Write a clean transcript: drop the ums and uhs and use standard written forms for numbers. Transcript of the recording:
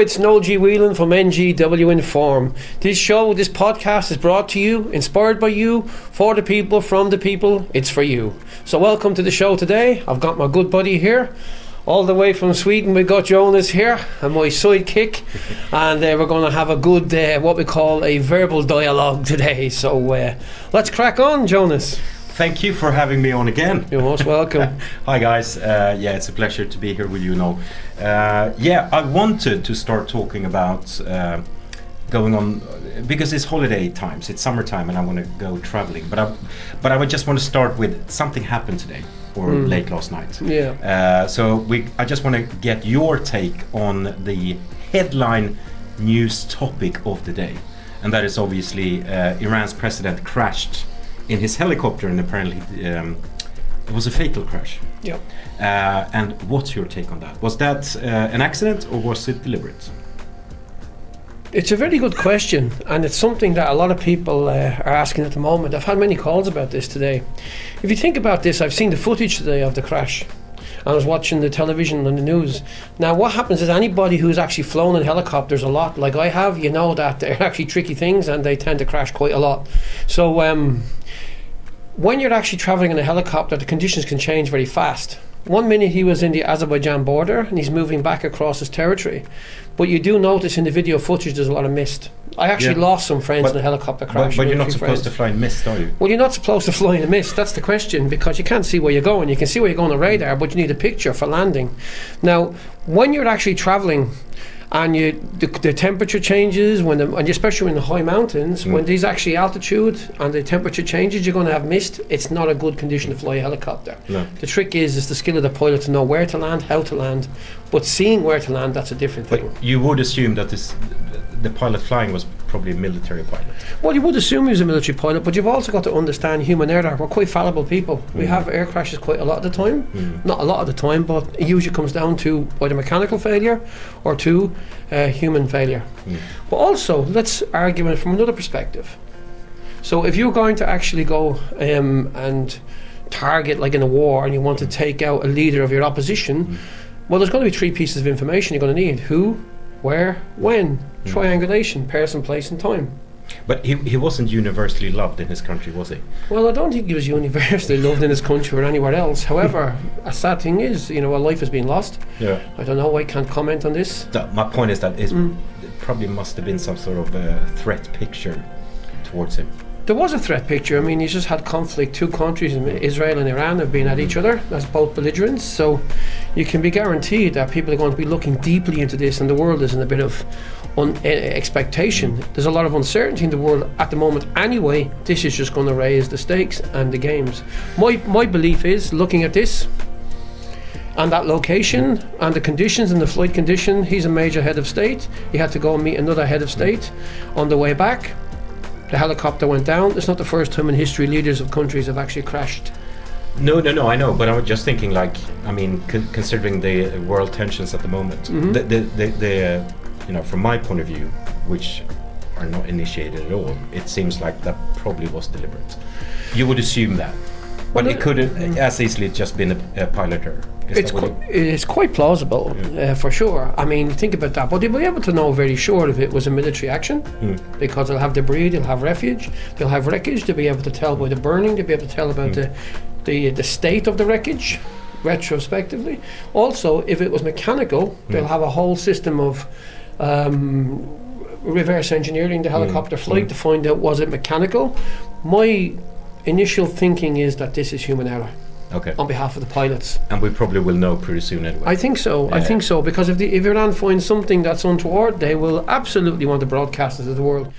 it's Noel G. Whelan from NGW Inform. This podcast is brought to you, inspired by you, for the people, from the people. It's for you. So welcome to the show today. I've got my good buddy here. All the way from Sweden, we got Jonas here, and my sidekick, and we're going to have a good, what we call a verbal dialogue today. So let's crack on, Jonas. Thank you for having me on again. You're most welcome. Hi guys, it's a pleasure to be here with you now. I wanted to start talking about going on, because it's holiday times, it's summertime, and I want to go traveling. But I would just want to start with something happened today, or late last night. Yeah. I just want to get your take on the headline news topic of the day, and that is obviously Iran's president crashed in his helicopter, and apparently it was a fatal crash. Yep. And what's your take on that? Was that an accident, or was it deliberate? It's a very good question, and it's something that a lot of people are asking at the moment. I've had many calls about this today. If you think about this, I've seen the footage today of the crash. I was watching the television and the news. Now, what happens is anybody who's actually flown in helicopters a lot, like I have, you know that they're actually tricky things and they tend to crash quite a lot. So when you're actually traveling in a helicopter, the conditions can change very fast. 1 minute he was in the Azerbaijan border and he's moving back across his territory. But you do notice in the video footage there's a lot of mist. I actually lost some friends in a helicopter crash. But you're not supposed to fly in mist, are you? Well, you're not supposed to fly in the mist. That's the question, because you can't see where you're going. You can see where you're going on radar, but you need a picture for landing. Now, when you're actually traveling and the temperature changes, and especially in the high mountains, when there's actually altitude and the temperature changes, you're going to have mist. It's not a good condition to fly a helicopter. No. The trick is the skill of the pilot to know where to land, how to land, but seeing where to land, that's a different thing. But you would assume that the pilot flying was probably a military pilot. Well, you would assume he was a military pilot, but you've also got to understand human error. We're quite fallible people. We have air crashes quite a lot of the time. Not a lot of the time, but it usually comes down to either mechanical failure or to human failure. But also, let's argue it from another perspective. So if you're going to actually go and target, like in a war, and you want to take out a leader of your opposition, well, there's going to be 3 pieces of information you're going to need: who, where, when. Triangulation, person, place and time. But he wasn't universally loved in his country, was he? Well, I don't think he was universally loved in his country or anywhere else. However, a sad thing is, a life has been lost. Yeah. I don't know, I can't comment on this. My point is that it probably must have been some sort of a threat picture towards him. There was a threat picture. I mean, you just had conflict. 2 countries, Israel and Iran, have been at each other as both belligerents. So you can be guaranteed that people are going to be looking deeply into this, and the world is in a bit of expectation. There's a lot of uncertainty in the world at the moment. Anyway, this is just going to raise the stakes and the games. My belief is, looking at this and that location and the conditions and the flight condition, he's a major head of state. He had to go and meet another head of state on the way back. The helicopter went down. It's not the first time in history leaders of countries have actually crashed. No, I know, but I was just thinking, considering the world tensions at the moment, from my point of view, which are not initiated at all, it seems like that probably was deliberate. You would assume that, but it could have as easily just been a pilot error. It's quite plausible, for sure. I mean, think about that. But they'll be able to know very sure if it was a military action, because they'll have debris, they'll have refuge, they'll have wreckage. They'll be able to tell by the burning. They'll be able to tell about the state of the wreckage retrospectively. Also, if it was mechanical, they'll have a whole system of reverse engineering the helicopter flight to find out, was it mechanical. My initial thinking is that this is human error. Okay. On behalf of the pilots. And we probably will know pretty soon anyway. I think so. I think so, because if Iran finds something that's untoward, they will absolutely want to broadcast it to the world.